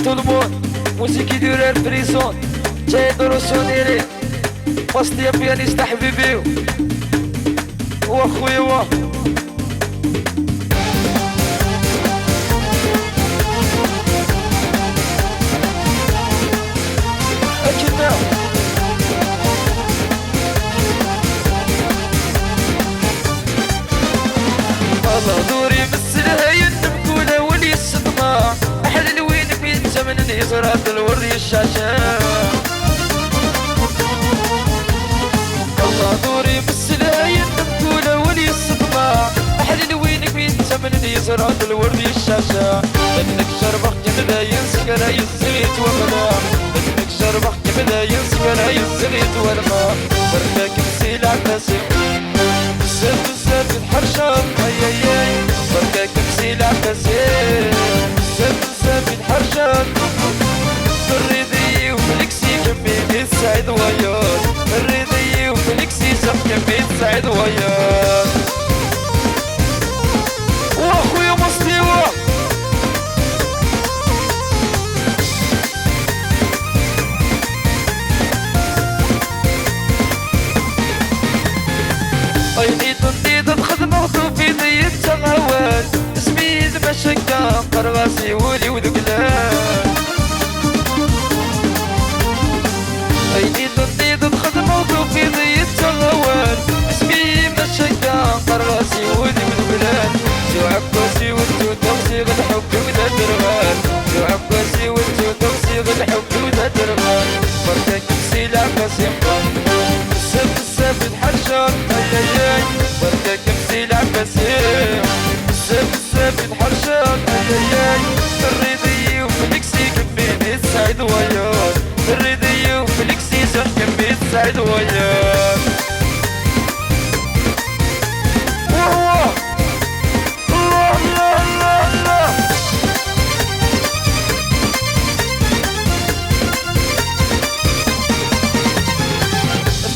tout le monde موسيقي دير الفريسون جاي دروسونيري وسط يا بيانيست حبيبي واخويا واه اكيد الله دوري مسلها ينبكونا ولي الصدمة أحلى وينك من زمن يزرات الوري الشاشة الله دوري مسلها ينبكونا ولي الصدمة أحلى وينك من زمن يزرات الوري الشاشة بدك شربك جبدا ينسكر الزيت والماء بدك شربك جبدا ينسكر الزيت والماء بركك مسيل عباسي بزاف بزاف الحرشة اي بركك مسيل عباسي بزاف بزاف الحرشة الريدي وفليكسي كمية سعيد وياك الريدي وفليكسي سف كمية سعيد وياك واخويا مصطيوة عيني تنطيط الخدمة وطوفي ضي التغوال سميد مشكا قرغاسي ولي وذقلان عيني تنطيط الخدمة وطوفي ضي التغوال سميد مشكا قرغاسي ولي وذقلان سو عباسي وانتو توصيغ الحب وذا درغال سو عباسي وانتو توصيغ الحب وذا درغال بركك مسيل عباسي بزاف بزاف الحرشة اي بركك مسيل عباسي بزاف بزاف الحرشة اي الريدي وفليكسي كمية سعيد وياك الريدي وفليكسي صح كمية سعيد وياك وهو الله الله الله الله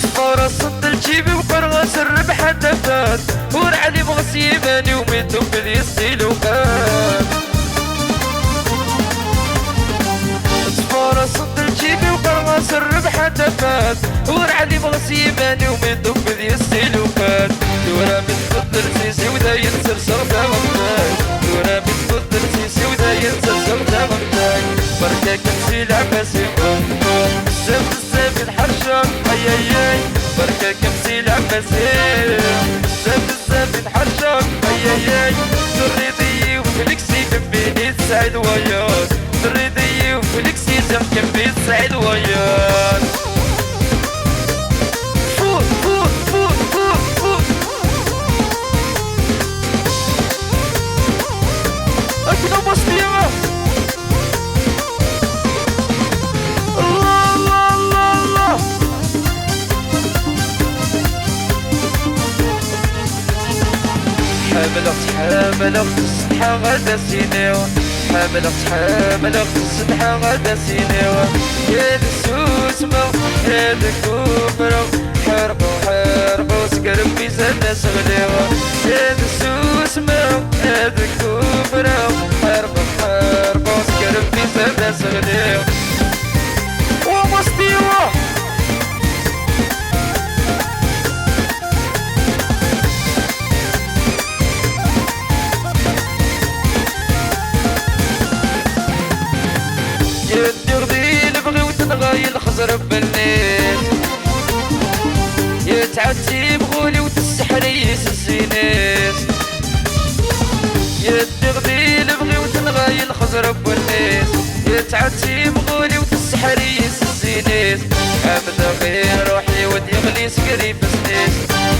تفارة صد الجيبي وقرغاس الربح دفات ورعلي مغسيباني وميتو بذي السيلوكات تفارة صد الجيبي وقرغاس الربح دفات ورعلي مغسيباني وميتو بذي السيلوكات دورا بتفضل سيسي ودا ينسر صغتا غمتاي دورا بتفضل سيسي ودا ينسر صغتا غمتاي بركاك مسيل عباسي بزاف بزاف الحرشة اي بركك مسيل عباسي بزاف بزاف الحرشة اي الريدي وفليكسي كمية سعيد وياك الريدي وفليكسي زح كمية سعيد وياك فوت فوت فوت فوت فوت اكنا مصرية الله الله الله الله حامل اخت السنحة غدا سينيوة حامل اخت السنحة غدا سينيوة يا السوسمة يا الكوبرة حرقو سكر بيزا ناس غليوة يا السوسمة يا الكوبرة حرقو سكر بيزا ناس غليوة ومصديوة الخزر بالنيت يتعدي بغولي وتسحريس الزينيس يتغدي لبغي وتنغاي الخزر بالنيت يتعدي بغولي وتسحريس الزينيس حمد غير روحي ودي غلي سكري بسنيس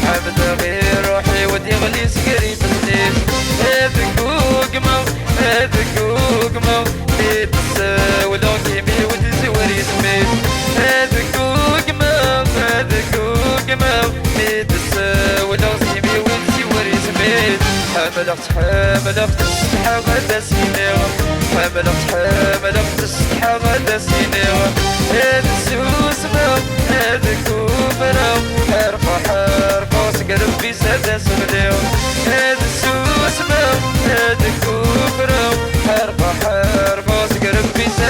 حمد غير روحي ودي غلي سكري بسنيس هذاك وقمة هذاك وقمة بيتسا ولو كيمي وتزوري سميت هذاك وقمة بيتسا ولو كيمي وتزوري سميت حامل اخت السنحة غدا سينيوة حامل اخت السنحة غدا سينيوة هذا السوسمة هذا كوبرة حرقو سكر بيزا ناس غليوة هذا السوسمة هذا كوبرة حرقو سكر بيزا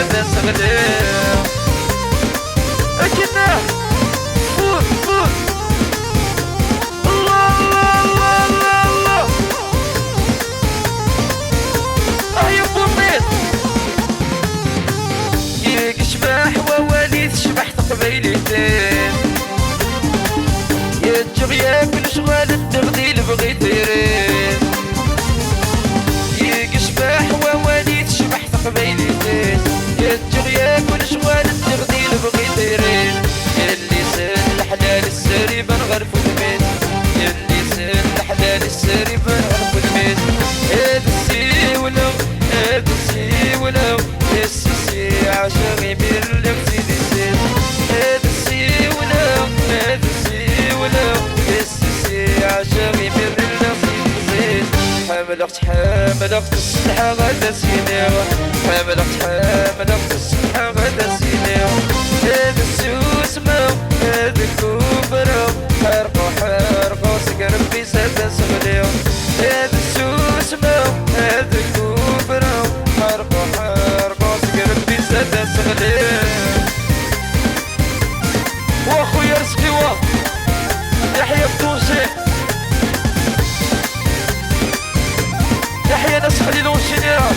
سغليل أكنا فوت فوت الله الله الله الله الله يا بوميت ياك شباح وواليد شبح تقبيلتين يا تجغياك الشغال التغديل بغيت يرين ياك شباح وواليد شبح تقبيلتين يا تجغياك الشغال التغديل بغيت يرين اللي سن الحلال الساري بنغرف الميت اللي سن الحلال الساري بنغرف الميت هذا السي ولو هذا السي ولو السي عشاقي بير لغتي سيد هذا السي ولو هذا السي ولو السي عشاقي بير لغتي سيد حملت حملت السلحة غدا سينيو حملت السلحة غدا سينيو هذا السوس مو هذا كوبرو حرقو سكر في سادة سغليو هذا السوس مو هذا كوبرو حرقو سكر في سادة سغليو واخويا رزقي يحيى التونسي يحيى ناس خليلون الشنيرات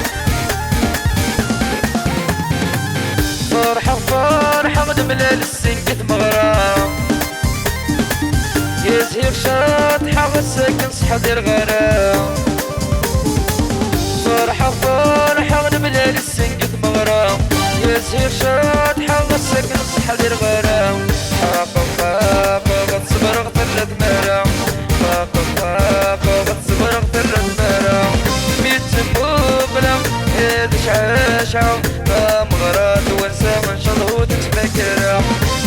فرحة غد ملال السنكت مغرام يا زهير شاطحة غساكن صحة دير غرام فرحة غد ملال السنكت مغرام يا زهير شاطحة غساكن صحة دير غرام خاقا غتصبر غطلت مرام خاقا غتصبر غطلت مرام ميت مقلم هادش عاشعو مغرات وانسى من شطه وتتفكر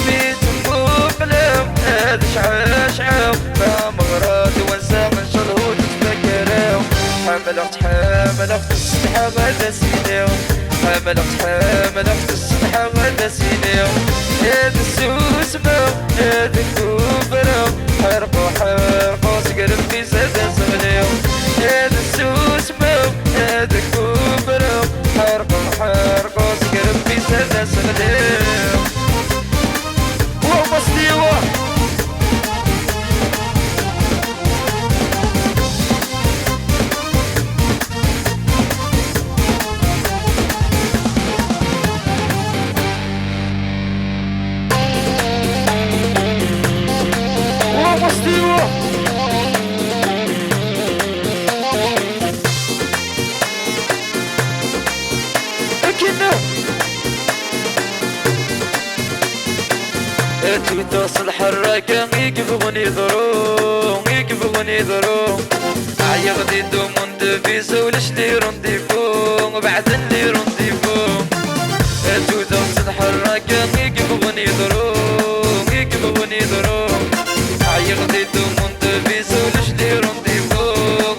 ميت مقلم هادش عاشعو مغرات وانسى من شطه وتتفكر حملت السلحة غدا سينيو حملت السلحة غدا سينيو هذا السوس مو هذا كوبرو حرقو سكر في سادة سغليو هذا السوس مو هذا كوبرو حرقو سكر في سادة سغليو ومصليوه توصل حراكة يكبغني ضرو عيغدي دومون دبيسو ولش لي رونديفو بعد لي رونديفو توصل حراكة يكبغني ضرو عيغدي دومون دبيسو ولش لي رونديفو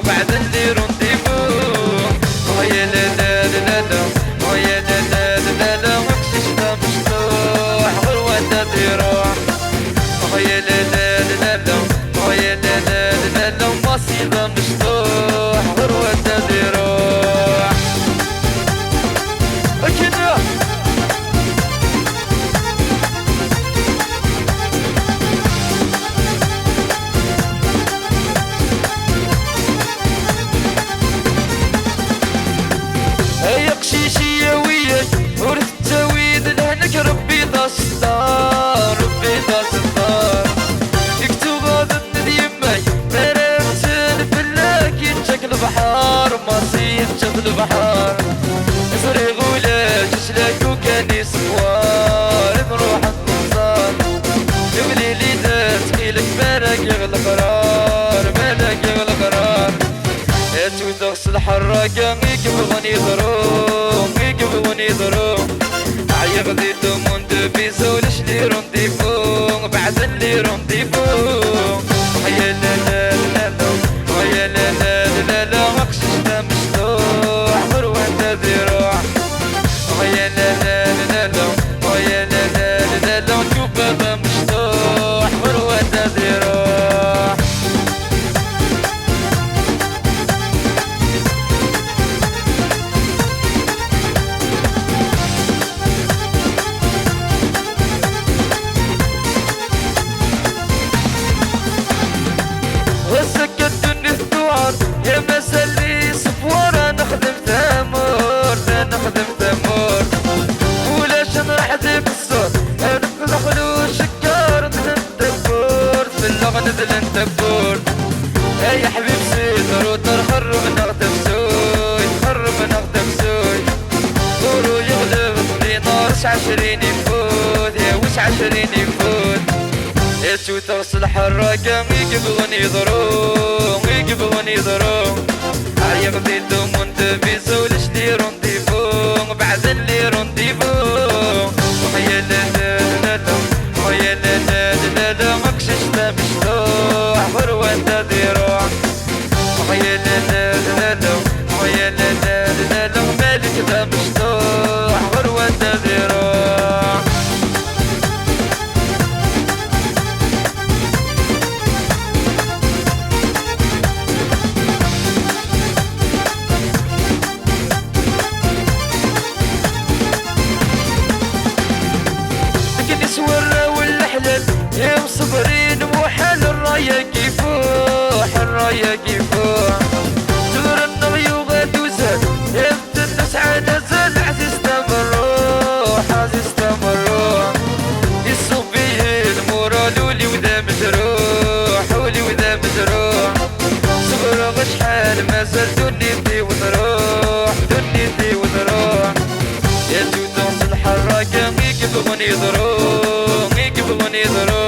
بعد لي رونديفو ويا لا لا لا لا ويا لا لا لا لا مكشش دا مشطوح غروة ديروح ويا لا لا لا لا ويا لا لا لا لا مصيبة مشطوح غروة ديروح أكيد هيا قشيشية وياك ورث التاويد لهناك ربي داستار يكتب هذا النديماي مرمت الفلاك يتشك البحر مصير شاف البحر افرغ ولا جسلك وكان يسوار نروح النصار يولي لي دات قيلك بالك يغلى قرار تويدغس الحراقة يكبغني ضرو عيغدي دومون دبيزو لش لي رونديفو بعد لي رونديفو ويا لا لا لا لا ويا لا لا لا لا مقشش دا مشطوح غروة دا ذراع ويا لا لا لا لا ويا لا لا لا لا نشوف دا مشطوح غروة دا ذراع نذل الدبور. يا حبيب سيدر وترخر من اغدب سوي تخر من اغدب سوي. دورو يغلب لي نار وش 20 يفوت يا وش 20 يفوت. يا شو تغسل حراقة يقبغن يضرون يقبغن يضرون. عريق ديدهم وانت بيزو ليش لي رونديفو بعد اللي رونديفو. ويا لا لا لا لا ويا لا لا لا لا مكشش لا مشلوح غروة ديروح. ويا لا لا لا لا ويا لا لا لا لا مالك ذا مشلوح غروة ديروح. يا مصبرين وحل الراية كيفوح الراية كيفوح. تغر النغيوغة دوزات يبدأ الناس عادة زال عزيز تمروح عزيز تمروح. يصوب بيه المورال ولي وذا مجروح ولي وذا مجروح. صغر غشحال مازال دنيتي وتروح دنيتي وتروح. يا توتوس الحراقة يقبغون يضروح يقبغون يضروح.